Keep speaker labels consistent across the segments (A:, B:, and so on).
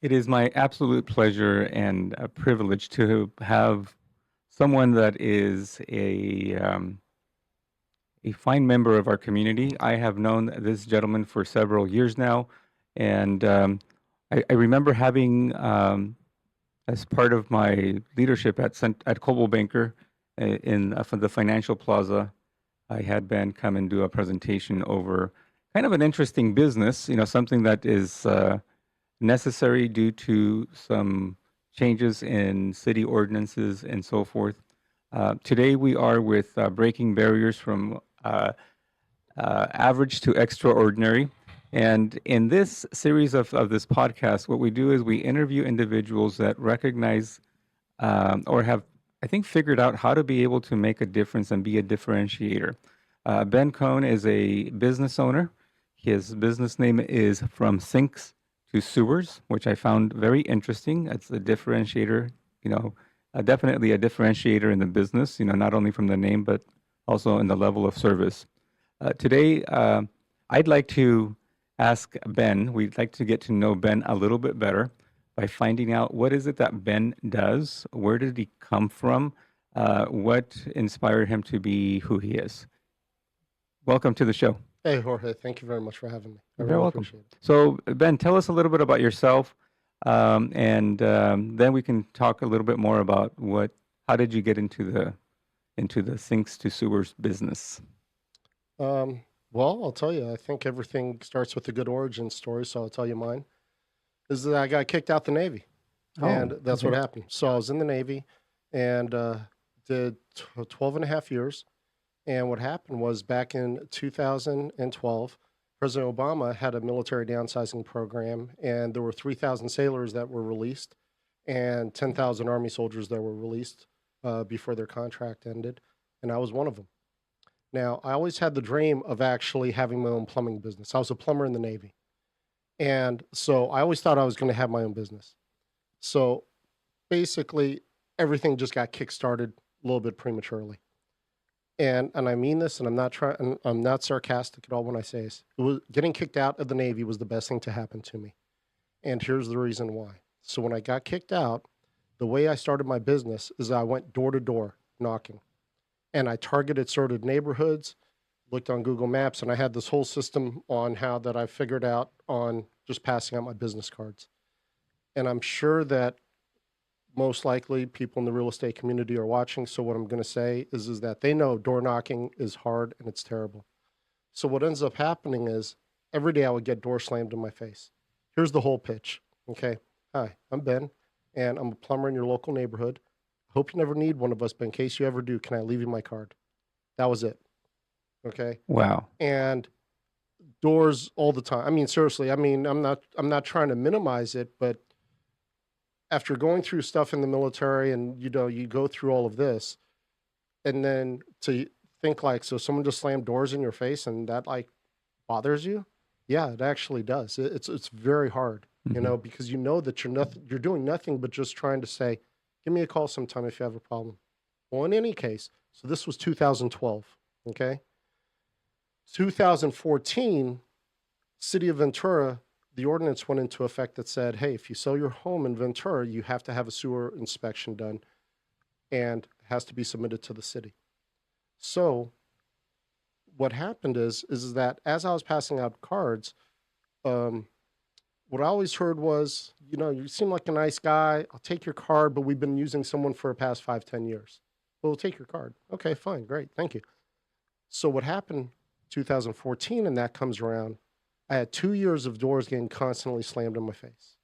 A: It is my absolute pleasure and a privilege to have someone that is a fine member of our community. I have known this gentleman for several years now, and I remember having, as part of my leadership at Coldwell Banker in for the Financial Plaza, I had Ben come and do a presentation over kind of an interesting business, something that is necessary due to some changes in city ordinances and so forth. Today we are with breaking barriers from average to extraordinary. And in this series of this podcast, what we do is we interview individuals that recognize or have, I think, figured out how to be able to make a difference and be a differentiator. Ben Kohn is a business owner. His business name is From Sinks to Sewers, which I found very interesting. It's a differentiator, definitely a differentiator in the business, not only from the name, but also in the level of service. Today, I'd like to ask Ben, we'd like to get to know Ben a little bit better by finding out what is it that Ben does, where did he come from, what inspired him to be who he is. Welcome to the show.
B: Hey, Jorge, thank you very much for having me. I
A: You're very
B: really
A: welcome.
B: appreciate it.
A: So, Ben, tell us a little bit about yourself, and then we can talk a little bit more about how did you get into the sinks to sewers business?
B: Well, I'll tell you, I think everything starts with a good origin story, so I'll tell you mine. Is that I got kicked out the Navy, and
A: Oh,
B: that's what
A: okay.
B: happened. So I was in the Navy and did 12 and a half years. And what happened was back in 2012, President Obama had a military downsizing program, and there were 3,000 sailors that were released and 10,000 Army soldiers that were released before their contract ended. And I was one of them. Now, I always had the dream of actually having my own plumbing business. I was a plumber in the Navy. And so I always thought I was going to have my own business. So basically, everything just got kickstarted a little bit prematurely. And I mean this, and I'm not sarcastic at all when I say this. It was getting kicked out of the Navy was the best thing to happen to me. And here's the reason why. So when I got kicked out, the way I started my business is I went door to door knocking, and I targeted sort of neighborhoods, looked on Google Maps, and I had this whole system on how that I figured out on just passing out my business cards. And I'm sure that most likely people in the real estate community are watching. So what I'm going to say is that they know door knocking is hard and it's terrible. So what ends up happening is every day I would get door slammed in my face. Here's the whole pitch. Okay. Hi, I'm Ben, and I'm a plumber in your local neighborhood. Hope you never need one of us, but in case you ever do, can I leave you my card? That was it. Okay.
A: Wow.
B: And doors all the time. I mean, seriously, I mean, I'm not trying to minimize it, but after going through stuff in the military and you go through all of this, and then to think like, so someone just slammed doors in your face and that like bothers you. Yeah, it actually does. It's very hard,
A: Hmm.
B: because you know that you're doing nothing but just trying to say, give me a call sometime if you have a problem. Well, in any case, so this was 2012. Okay. 2014, City of Ventura, the ordinance went into effect that said, hey, if you sell your home in Ventura, you have to have a sewer inspection done and has to be submitted to the city. So what happened is that as I was passing out cards, um, what I always heard was, you seem like a nice guy. I'll take your card, but we've been using someone for the past 5, 10 years. Well, we'll take your card. Okay, fine, great, thank you. So what happened 2014 and that comes around, I had 2 years of doors getting constantly slammed in my face.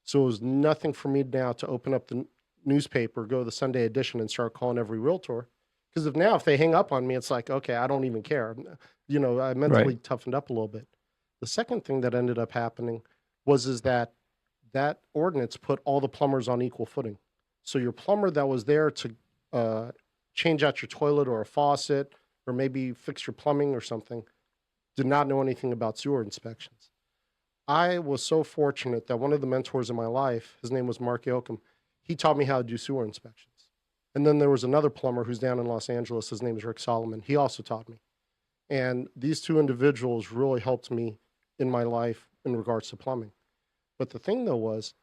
B: So it was nothing for me now to open up the newspaper, go to the Sunday edition, and start calling every realtor. Because if they hang up on me, it's like, okay, I don't even care. I
A: Right.
B: mentally toughened up a little bit. The second thing that ended up happening is that ordinance put all the plumbers on equal footing. So your plumber that was there to uh, change out your toilet or a faucet, or maybe fix your plumbing or something, did not know anything about sewer inspections. I was so fortunate that one of the mentors in my life, his name was Mark Yoakum, he taught me how to do sewer inspections. And then there was another plumber who's down in Los Angeles. His name is Rick Solomon. He also taught me. And these two individuals really helped me in my life in regards to plumbing. But the thing though is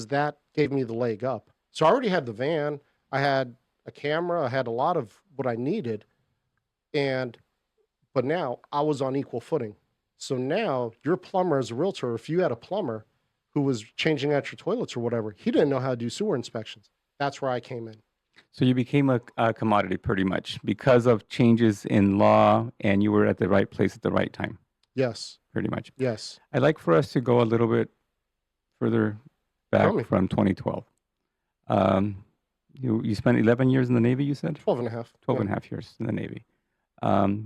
B: that gave me the leg up. So I already had the van, I had a camera, I had a lot of what I needed, and but now I was on equal footing. So now your plumber as a realtor, if you had a plumber who was changing out your toilets or whatever, he didn't know how to do sewer inspections. That's where I came in.
A: So you became a commodity pretty much because of changes in law, and you were at the right place at the right time,
B: Yes.
A: pretty much.
B: Yes.
A: I'd like for us to go a little bit further
B: Tell
A: back
B: me.
A: from 2012. Um, you spent 11 years in the Navy, you said?
B: 12 and a half.
A: 12
B: Yeah.
A: and a half years in the Navy.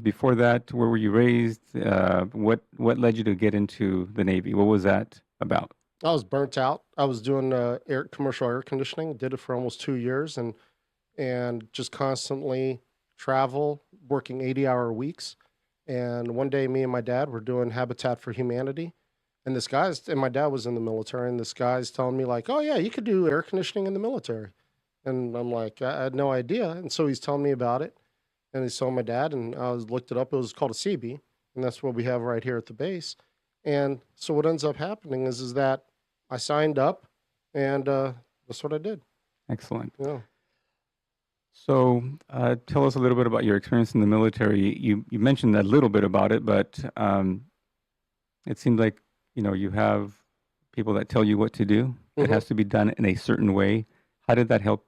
A: Before that, where were you raised? What led you to get into the Navy? What was that about?
B: I was burnt out. I was doing commercial air conditioning. Did it for almost 2 years, and just constantly travel, working 80-hour weeks. And one day, me and my dad were doing Habitat for Humanity, and my dad was in the military, and this guy's telling me like, "Oh yeah, you could do air conditioning in the military," and I'm like, I had no idea. And so he's telling me about it, and he's telling my dad, and I was looked it up. It was called a CB, and that's what we have right here at the base. And so what ends up happening is that I signed up, and that's what I did.
A: Excellent.
B: Yeah.
A: So, tell us a little bit about your experience in the military. You mentioned a little bit about it, but it seems like you have people that tell you what to do. It
B: hmm
A: has to be done in a certain way. How did that help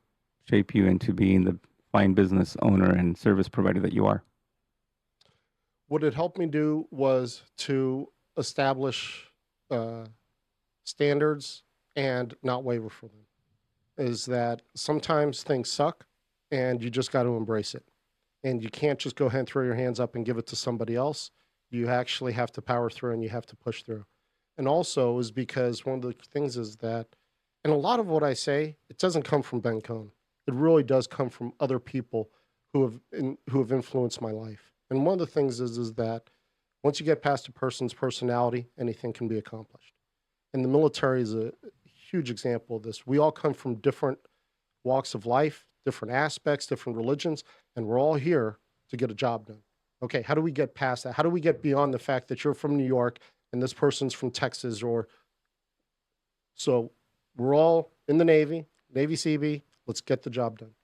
A: shape you into being the fine business owner and service provider that you are?
B: What it helped me do was to establish uh, standards and not waver from them. Is that sometimes things suck, and you just got to embrace it. And you can't just go ahead and throw your hands up and give it to somebody else. You actually have to power through and you have to push through. And also is because one of the things is that, and a lot of what I say, it doesn't come from Ben Kohn. It really does come from other people who have influenced my life. And one of the things is that once you get past a person's personality, anything can be accomplished. And the military is a huge example of this. We all come from different walks of life, different aspects, different religions, and we're all here to get a job done. Okay, how do we get past that? How do we get beyond the fact that you're from New York and this person's from Texas? Or so we're all in the Navy CB, let's get the job done.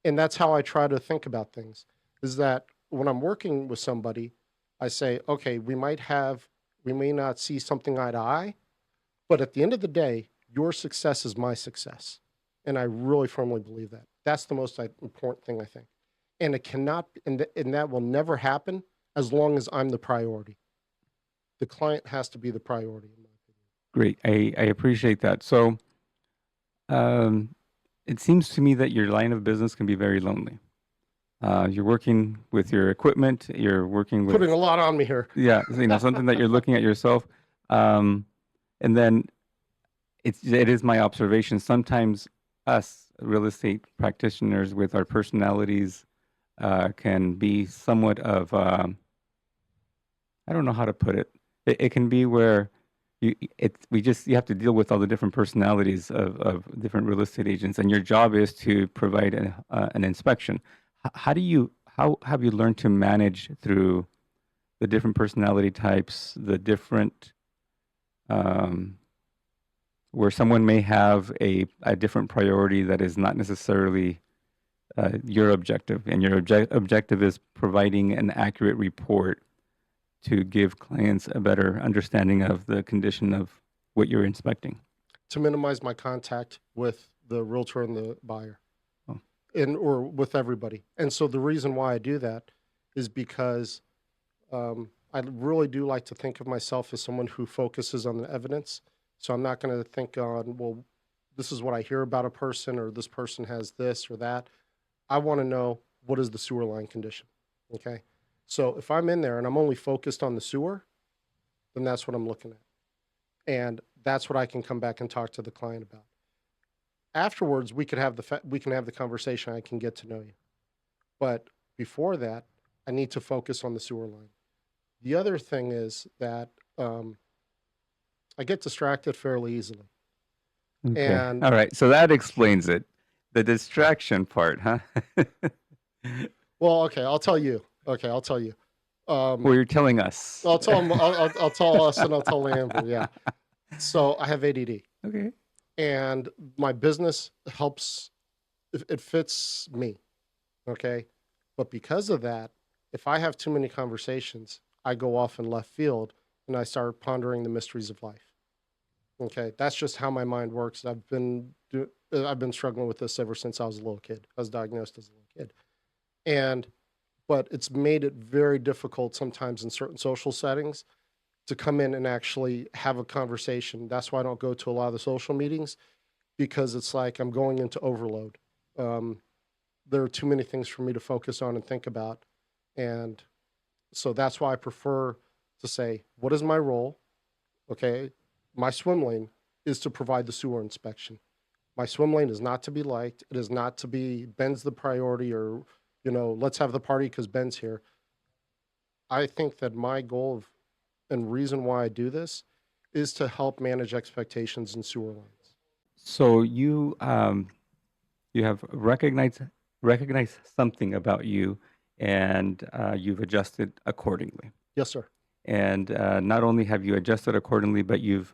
B: And that's how I try to think about things, is that when I'm working with somebody, I say, okay, we may not see something eye to eye, but at the end of the day, your success is my success. And I really firmly believe that. That's the most important thing, I think. And it cannot, and that will never happen as long as I'm the priority. The client has to be the priority, in my opinion.
A: Great. I appreciate that. So, um, it seems to me that your line of business can be very lonely. You're working with your equipment, you're working with,
B: Putting a lot on me here.
A: yeah, something that you're looking at yourself. Um, and then it is my observation. Sometimes us real estate practitioners with our personalities can be somewhat of, I don't know how to put it. It can be where you have to deal with all the different personalities of different real estate agents, and your job is to provide an inspection. How have you learned to manage through the different personality types, the different um, where someone may have a different priority that is not necessarily your objective, and your objective is providing an accurate report to give clients a better understanding of the condition of what you're inspecting.
B: To minimize my contact with the realtor and the buyer,
A: Oh.
B: or with everybody. And so the reason why I do that is because I really do like to think of myself as someone who focuses on the evidence. So I'm not going to think on, well, this is what I hear about a person, or this person has this or that. I want to know, what is the sewer line condition? Okay. So if I'm in there and I'm only focused on the sewer, then that's what I'm looking at. And that's what I can come back and talk to the client about. Afterwards, we can have the conversation. I can get to know you. But before that, I need to focus on the sewer line. The other thing is that I get distracted fairly easily.
A: Okay.
B: And
A: All right. So that explains it. The distraction part, huh?
B: well, okay, I'll tell you. Okay, I'll tell you.
A: Well, you're telling us.
B: I'll tell them. I'll tell us, and I'll tell Amber. Yeah. So I have ADD,
A: Okay.
B: and my business helps. It fits me. Okay. But because of that, if I have too many conversations, I go off in left field and I start pondering the mysteries of life. Okay. That's just how my mind works. I've been struggling with this ever since I was a little kid. I was diagnosed as a little kid. And but it's made it very difficult sometimes in certain social settings to come in and actually have a conversation. That's why I don't go to a lot of the social meetings, because it's like I'm going into overload. Um, there are too many things for me to focus on and think about. And so that's why I prefer to say, what is my role? Okay. My swim lane is to provide the sewer inspection. My swim lane is not to be liked. It is not to be Ben's the priority, or, let's have the party because Ben's here. I think that my goal and reason why I do this is to help manage expectations in sewer lines.
A: So you have recognized something about you, and you've adjusted accordingly.
B: Yes, sir.
A: And not only have you adjusted accordingly, but you've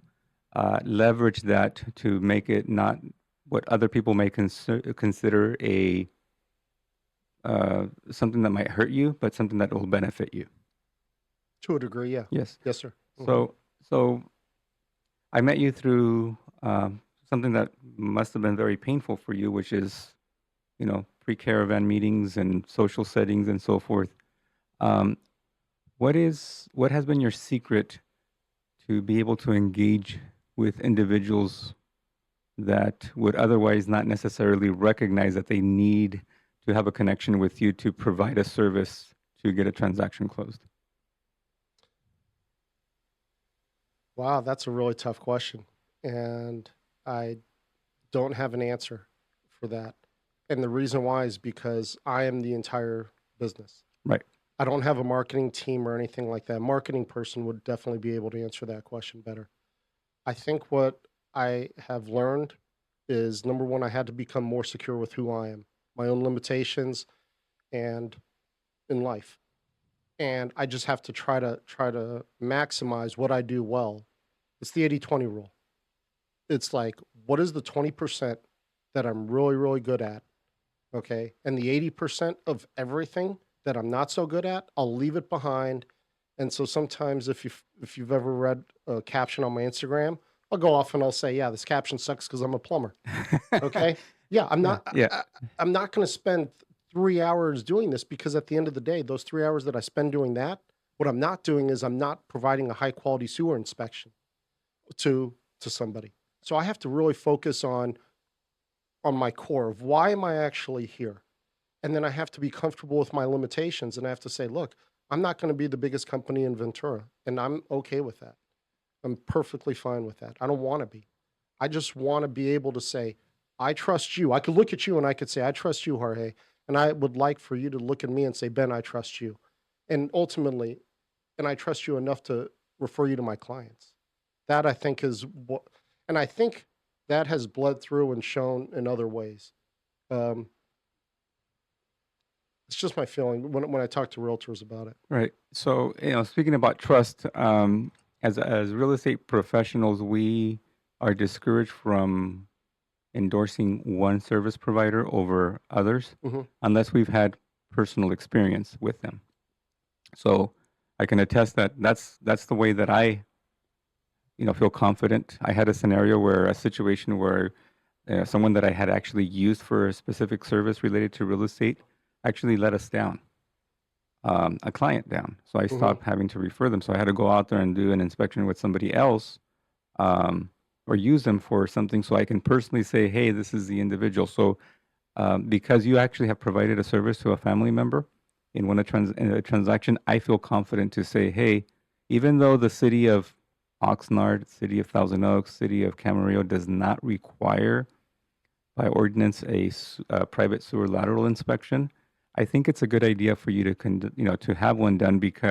A: leveraged that to make it not what other people may consider a something that might hurt you, but something that will benefit you.
B: To a degree, yeah.
A: Yes.
B: Yes, sir.
A: So I met you through something that must have been very painful for you, which is, pre-caravan meetings and social settings and so forth. Um, what has been your secret to be able to engage with individuals that would otherwise not necessarily recognize that they need to have a connection with you to provide a service to get a transaction closed?
B: Wow, that's a really tough question. And I don't have an answer for that. And the reason why is because I am the entire business.
A: Right.
B: I don't have a marketing team or anything like that. Marketing person would definitely be able to answer that question better. I think what I have learned is, number one, I had to become more secure with who I am, my own limitations, and in life. And I just have to try to maximize what I do well. It's the 80-20 rule. It's like, what is the 20% that I'm really, really good at? Okay. And the 80% of everything that I'm not so good at, I'll leave it behind. And so sometimes if you've ever read a caption on my Instagram, I'll go off and I'll say, yeah, this caption sucks because I'm a plumber. Okay. Yeah, I'm
A: Yeah.
B: not
A: Yeah.
B: I'm not going to spend 3 hours doing this, because at the end of the day, those 3 hours that I spend doing that, what I'm not doing is I'm not providing a high quality sewer inspection to somebody. So I have to really focus on my core of why am I actually here? And then I have to be comfortable with my limitations, and I have to say, look, I'm not going to be the biggest company in Ventura, and I'm okay with that. I'm perfectly fine with that. I don't want to be. I just want to be able to say, I trust you. I could look at you and I could say, I trust you, Jorge. And I would like for you to look at me and say, Ben, I trust you. And ultimately, and I trust you enough to refer you to my clients. That I think is what, and I think that has bled through and shown in other ways. Um, it's just my feeling when I talk to realtors about it.
A: Right. So, speaking about trust, as real estate professionals, we are discouraged from endorsing one service provider over others
B: Hmm.
A: unless we've had personal experience with them. So, I can attest that that's the way that I, feel confident. I had a situation where someone that I had actually used for a specific service related to real estate actually let us down, a client down. So I
B: Hmm.
A: stopped having to refer them. So I had to go out there and do an inspection with somebody else, or use them for something so I can personally say, hey, this is the individual. So because you actually have provided a service to a family member in a transaction, I feel confident to say, hey, even though the city of Oxnard, city of Thousand Oaks, city of Camarillo does not require by ordinance a private sewer lateral inspection, I think it's a good idea for you to to have one done because